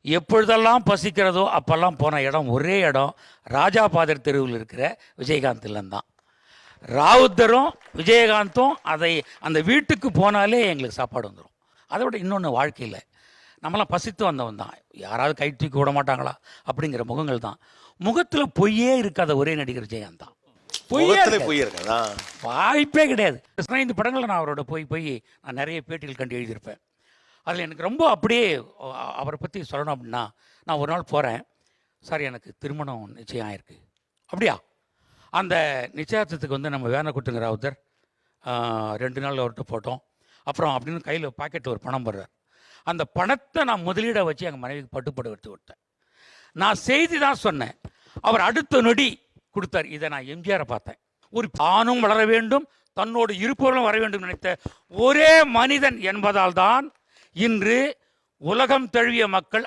எப்பொழுதெல்லாம் பசிக்கிறதோ அப்போல்லாம் போன இடம் ஒரே இடம் ராஜாபாதர் தெருவில் இருக்கிற விஜயகாந்த் இல்லம்தான். ராவுத்தரும் விஜயகாந்தும் அந்த வீட்டுக்கு போனாலே எங்களுக்கு சாப்பாடு வந்துடும். அதை விட இன்னொன்று, வாழ்க்கையில் நம்மளாம் பசித்து வந்தவன் தான். யாராவது கை தூக்கி விட மாட்டாங்களா அப்படிங்கிற முகங்கள் தான். முகத்தில் பொய்யே இருக்காத ஒரே நடிகர் விஜயகாந்த் தான். வாய்ப்பே கிடையாது. 15 படங்களில் நான் அவரோட போய் நான் நிறைய பேட்டிகள் கண்டு எழுதியிருப்பேன். அதில் எனக்கு ரொம்ப அப்படியே அவரை பற்றி சொல்லணும் அப்படின்னா, நான் ஒரு நாள் போகிறேன், சார் எனக்கு திருமணம் நிச்சயம் ஆயிருக்கு. அப்படியா? அந்த நிச்சயார்த்தத்துக்கு வந்து நம்ம வேனை கொடுத்துங்க ராவுத்தர், 2 நாள் அவர்கிட்ட போட்டோம். அப்புறம் அப்படின்னு கையில் பாக்கெட்டில் ஒரு பணம் போடுறார். அந்த பணத்தை நான் முதலீடாக வச்சு எங்கள் மனைவிக்கு பட்டுப்பட எடுத்து விட்டேன். நான் செய்தி தான் சொன்னேன், அவர் அடுத்த நொடி கொடுத்தார். இதை நான் எம்ஜிஆரை பார்த்தேன். ஒரு தானும் வளர வேண்டும், தன்னோடு இருப்பவர்களும் வர வேண்டும் நினைத்த ஒரே மனிதன் என்பதால் தான் இன்று உலகம் தழுவிய மக்கள்